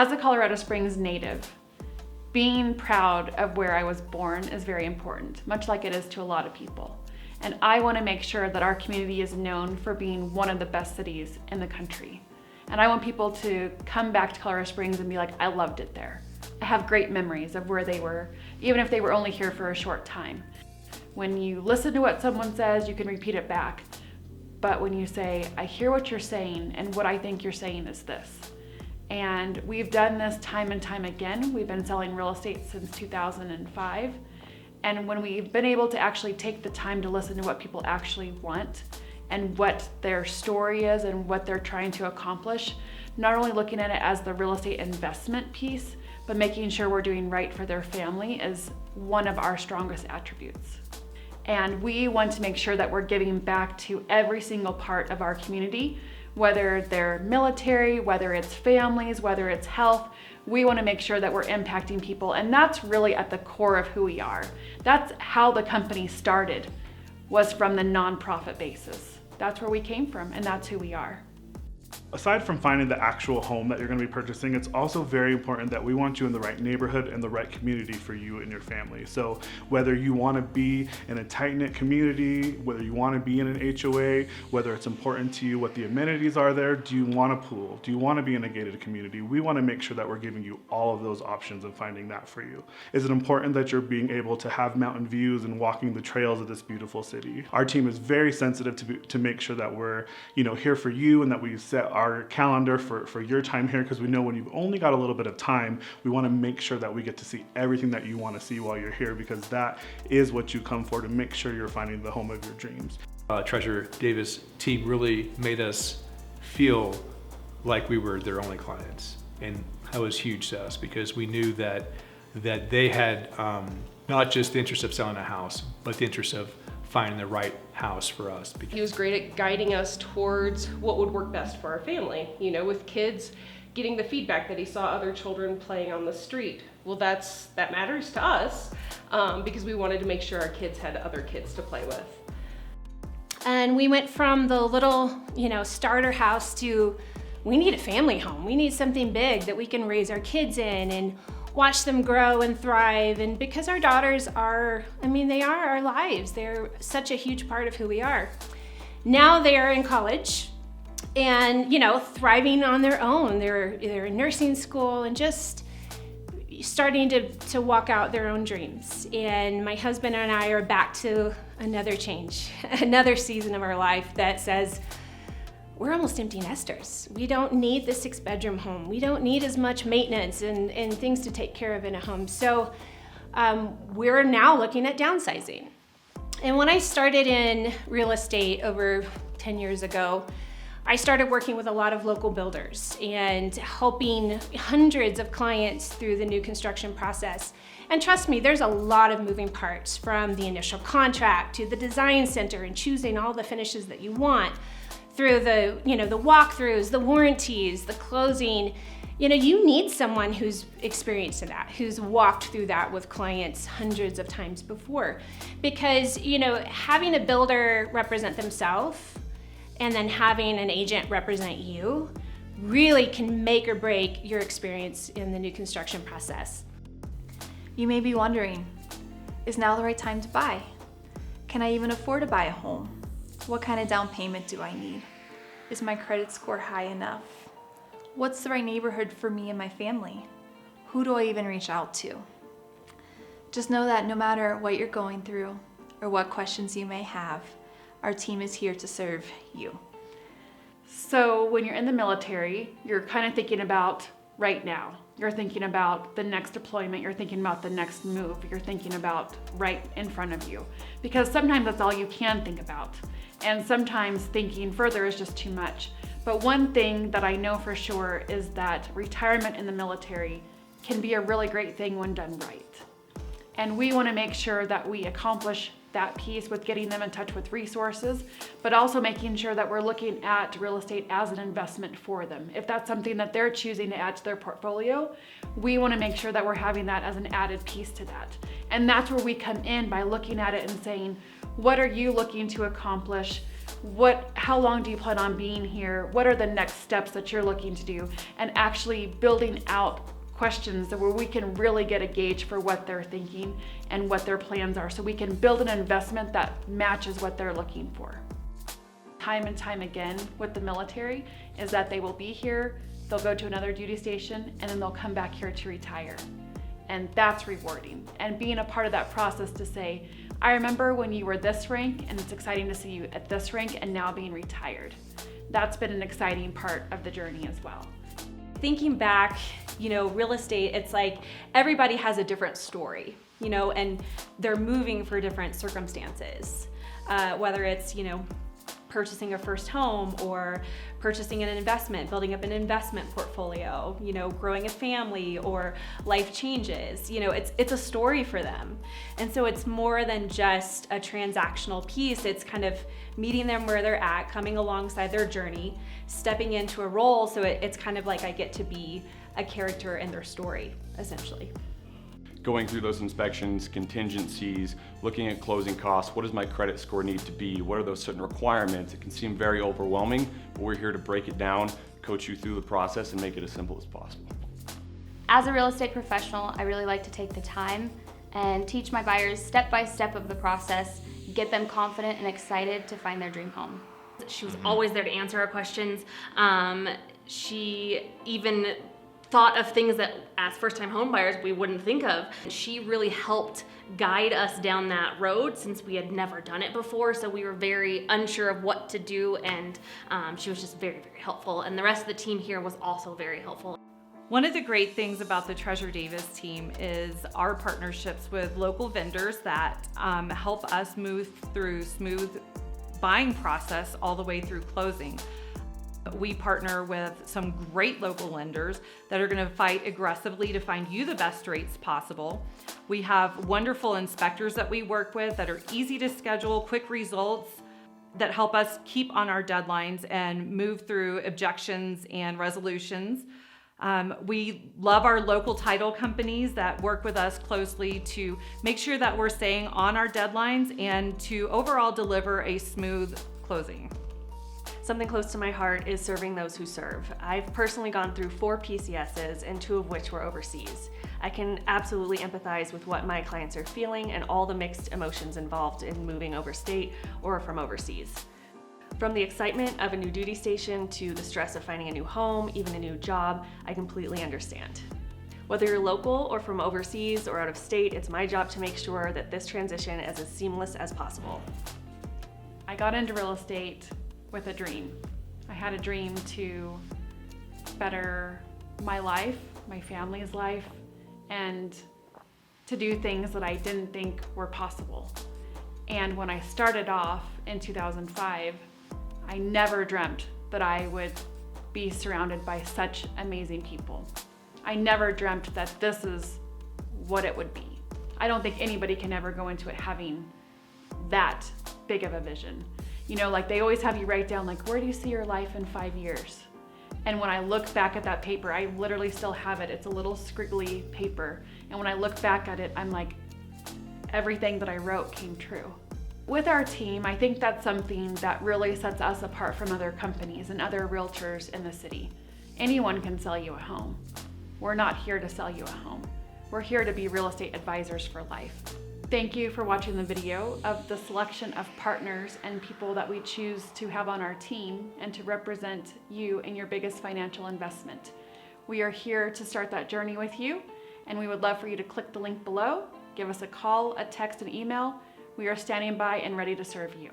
As a Colorado Springs native, being proud of where I was born is very important, much like it is to a lot of people. And I want to make sure that our community is known for being one of the best cities in the country. And I want people to come back to Colorado Springs and be like, I loved it there. I have great memories of where they were, even if they were only here for a short time. When you listen to what someone says, you can repeat it back. But when you say, I hear what you're saying, and what I think you're saying is this. And we've done this time and time again. We've been selling real estate since 2005. And when we've been able to actually take the time to listen to what people actually want and what their story is and what they're trying to accomplish, not only looking at it as the real estate investment piece, but making sure we're doing right for their family is one of our strongest attributes. And we want to make sure that we're giving back to every single part of our community, whether they're military, whether it's families, whether it's health. We want to make sure that we're impacting people, and that's really at the core of who we are. That's how the company started, was from the nonprofit basis. That's where we came from, and that's who we are. Aside from finding the actual home that you're going to be purchasing, it's also very important that we want you in the right neighborhood and the right community for you and your family. So whether you want to be in a tight-knit community, whether you want to be in an HOA, whether it's important to you what the amenities are there, do you want a pool? Do you want to be in a gated community? We want to make sure that we're giving you all of those options and finding that for you. Is it important that you're being able to have mountain views and walking the trails of this beautiful city? Our team is very sensitive to make sure that we're here for you, and that we set our calendar for your time here, because we know when you've only got a little bit of time, we want to make sure that we get to see everything that you want to see while you're here, because that is what you come for, to make sure you're finding the home of your dreams. Treasurer Davis' team really made us feel like we were their only clients, and that was huge to us, because we knew that they had not just the interest of selling a house, but the interest of finding the right house for us. He was great at guiding us towards what would work best for our family. With kids, getting the feedback that he saw other children playing on the street. Well, that matters to us because we wanted to make sure our kids had other kids to play with. And we went from the little, starter house to, we need a family home. We need something big that we can raise our kids in and watch them grow and thrive. And because our daughters are, they are our lives. They're such a huge part of who we are. Now they are in college and, thriving on their own. They're in nursing school and just starting to walk out their own dreams. And my husband and I are back to another change, another season of our life that says, we're almost empty nesters. We don't need the 6-bedroom home. We don't need as much maintenance and things to take care of in a home. So we're now looking at downsizing. And when I started in real estate over 10 years ago, I started working with a lot of local builders and helping hundreds of clients through the new construction process. And trust me, there's a lot of moving parts, from the initial contract to the design center and choosing all the finishes that you want, through the walkthroughs, the warranties, the closing. You need someone who's experienced in that, who's walked through that with clients hundreds of times before. Because, having a builder represent themselves and then having an agent represent you really can make or break your experience in the new construction process. You may be wondering, is now the right time to buy? Can I even afford to buy a home? What kind of down payment do I need? Is my credit score high enough? What's the right neighborhood for me and my family? Who do I even reach out to? Just know that no matter what you're going through or what questions you may have, our team is here to serve you. So when you're in the military, you're kind of thinking about right now. You're thinking about the next deployment. You're thinking about the next move. You're thinking about right in front of you, because sometimes that's all you can think about. And sometimes thinking further is just too much. But one thing that I know for sure is that retirement in the military can be a really great thing when done right. And we want to make sure that we accomplish that piece with getting them in touch with resources, but also making sure that we're looking at real estate as an investment for them. If that's something that they're choosing to add to their portfolio, we want to make sure that we're having that as an added piece to that. And that's where we come in by looking at it and saying, what are you looking to accomplish? how long do you plan on being here? What are the next steps that you're looking to do? And actually building out questions where we can really get a gauge for what they're thinking and what their plans are, so we can build an investment that matches what they're looking for. Time and time again with the military is that they will be here, they'll go to another duty station, and then they'll come back here to retire. And that's rewarding. And being a part of that process to say, I remember when you were this rank, and it's exciting to see you at this rank and now being retired. That's been an exciting part of the journey as well. Thinking back, real estate, it's like everybody has a different story, and they're moving for different circumstances. Whether it's, purchasing a first home or purchasing an investment, building up an investment portfolio, growing a family or life changes, it's a story for them. And so it's more than just a transactional piece. It's kind of meeting them where they're at, coming alongside their journey, stepping into a role. So it's kind of like I get to be a character in their story, essentially. Going through those inspections, contingencies, looking at closing costs, what does my credit score need to be? What are those certain requirements? It can seem very overwhelming, but we're here to break it down, coach you through the process, and make it as simple as possible. As a real estate professional, I really like to take the time and teach my buyers step by step of the process, get them confident and excited to find their dream home. She was always there to answer our questions. She even thought of things that as first-time home buyers we wouldn't think of. She really helped guide us down that road since we had never done it before, so we were very unsure of what to do, and she was just very, very helpful, and the rest of the team here was also very helpful. One of the great things about the Treasure Davis team is our partnerships with local vendors that help us move through smooth buying process all the way through closing. We partner with some great local lenders that are going to fight aggressively to find you the best rates possible. We have wonderful inspectors that we work with that are easy to schedule, quick results, that help us keep on our deadlines and move through objections and resolutions. We love our local title companies that work with us closely to make sure that we're staying on our deadlines and to overall deliver a smooth closing. Something close to my heart is serving those who serve. I've personally gone through 4 PCSs and 2 of which were overseas. I can absolutely empathize with what my clients are feeling and all the mixed emotions involved in moving overstate or from overseas. From the excitement of a new duty station to the stress of finding a new home, even a new job, I completely understand. Whether you're local or from overseas or out of state, it's my job to make sure that this transition is as seamless as possible. I got into real estate with a dream. I had a dream to better my life, my family's life, and to do things that I didn't think were possible. And when I started off in 2005, I never dreamt that I would be surrounded by such amazing people. I never dreamt that this is what it would be. I don't think anybody can ever go into it having that big of a vision. Like they always have you write down, like, where do you see your life in 5 years? And when I look back at that paper, I literally still have it. It's a little scriggly paper. And when I look back at it, I'm like, everything that I wrote came true. With our team, I think that's something that really sets us apart from other companies and other realtors in the city. Anyone can sell you a home. We're not here to sell you a home. We're here to be real estate advisors for life. Thank you for watching the video of the selection of partners and people that we choose to have on our team and to represent you in your biggest financial investment. We are here to start that journey with you, and we would love for you to click the link below, give us a call, a text, an email. We are standing by and ready to serve you.